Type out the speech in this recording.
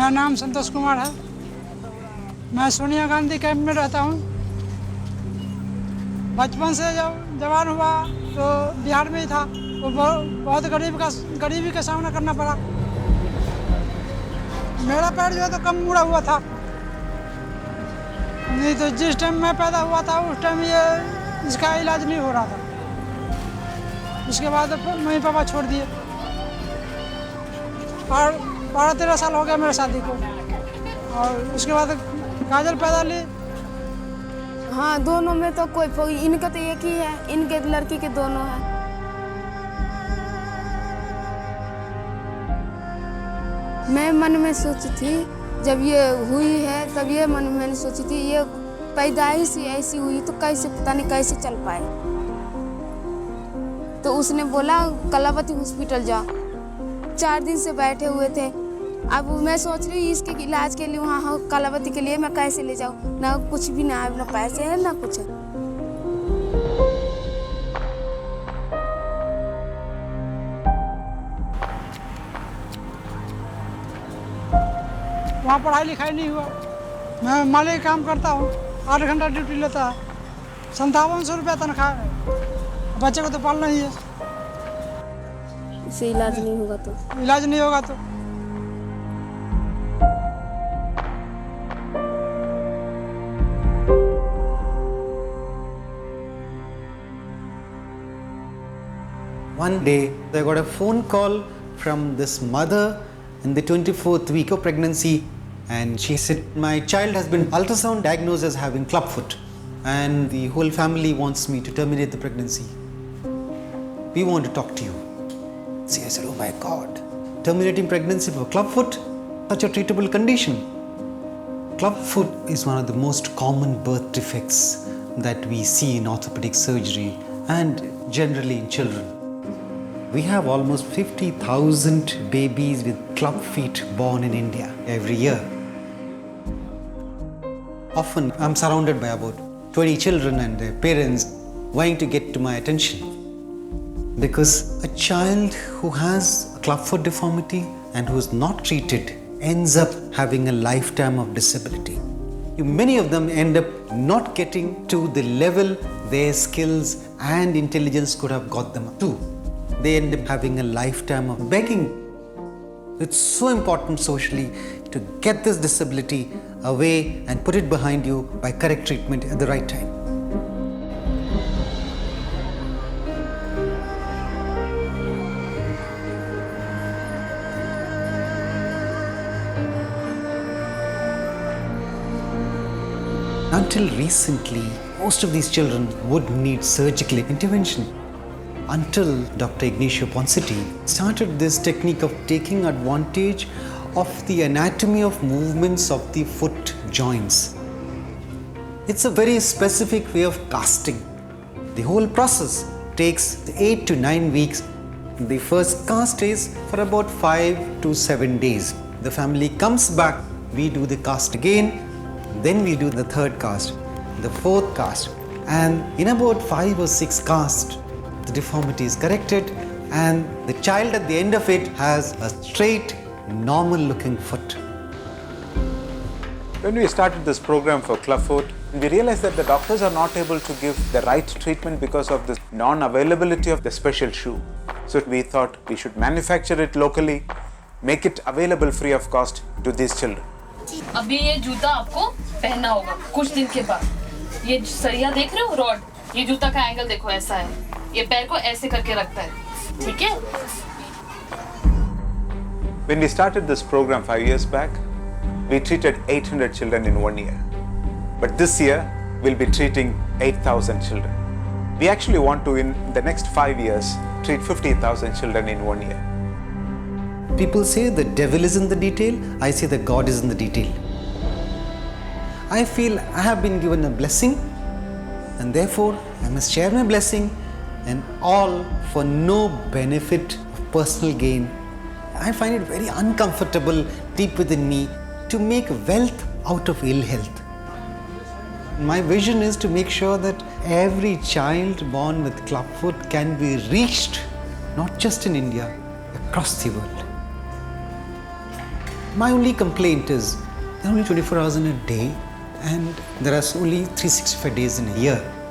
मेरा नाम संतोष कुमार है। मैं सोनिया गांधी कैंप में रहता हूँ। बचपन से जब जवान हुआ तो बिहार में ही था, तो बहुत गरीबी का सामना करना पड़ा। मेरा पैर जो है तो कम मुड़ा हुआ था, नहीं तो जिस टाइम मैं पैदा हुआ था उस टाइम इसका इलाज नहीं हो रहा था। उसके बाद मम्मी पापा छोड़ दिए और 12-13 साल हो गया मेरे शादी को, और उसके बाद काजल पैदा ली। हाँ, दोनों में तो कोई, इनका तो एक ही है, इनके लड़की के दोनों हैं। मैं मन में सोची थी जब ये हुई है, तब ये मन में मैंने सोची थी ये पैदाइश ही ऐसी हुई तो कैसे, पता नहीं कैसे चल पाए। तो उसने बोला कलावती हॉस्पिटल जाओ। 4 दिन से बैठे हुए थे। अब मैं सोच रही हूँ इसके इलाज के लिए वहाँ कलावती के लिए मैं कैसे ले जाऊँ, ना कुछ भी, ना पैसे है ना कुछ है। वहाँ पढ़ाई लिखाई नहीं हुआ। मैं माली का काम करता हूँ, 8 घंटा ड्यूटी लेता है, 5700 रुपया तनख्वाह है। बच्चे को तो पालना ही है। इससे इलाज नहीं होगा तो One day, I got a phone call from this mother in the 24th week of pregnancy, and she said, my child has been ultrasound diagnosed as having clubfoot, and the whole family wants me to terminate the pregnancy. We want to talk to you. See, I said, oh my God, terminating pregnancy for clubfoot? Such a treatable condition. Clubfoot is one of the most common birth defects that we see in orthopedic surgery and generally in children. We have almost 50,000 babies with club feet born in India every year. Often I'm surrounded by about 20 children and their parents wanting to get to my attention. Because a child who has a clubfoot deformity and who is not treated ends up having a lifetime of disability. Many of them end up not getting to the level their skills and intelligence could have got them to. They end up having a lifetime of begging. It's so important socially to get this disability away and put it behind you by correct treatment at the right time. Until recently, most of these children would need surgical intervention. Until Dr. Ignacio Ponsati started this technique of taking advantage of the anatomy of movements of the foot joints. It's a very specific way of casting. The whole process takes 8 to 9 weeks. The first cast is for about 5 to 7 days. The family comes back, we do the cast again, then we do the third cast, the fourth cast, and in about 5 or 6 casts, the deformity is corrected and the child at the end of it has a straight, normal looking foot. When we started this program for clubfoot, we realized that the doctors are not able to give the right treatment because of the non-availability of the special shoe. So we thought we should manufacture it locally, make it available free of cost to these children. अभी ये जूता आपको पहनना होगा कुछ दिन के बाद। ये सरिया देख रहे हो, रॉड, ये जूता का एंगल देखो ऐसा है, ये पैर को ऐसे करके रखता है, ठीक है? When we started this program 5 years back, we treated 800 children in 1 year. But this year, we'll be treating 8,000 children. We actually want to, in the next 5 years, treat 50,000 children in 1 year. People say the devil is in the detail, I say that God is in the detail. I feel I have been given a blessing and therefore I must share my blessing, and all for no benefit of personal gain. I find it very uncomfortable deep within me to make wealth out of ill health. My vision is to make sure that every child born with clubfoot can be reached, not just in India, across the world. My only complaint is there are only 24 hours in a day and there are only 365 days in a year.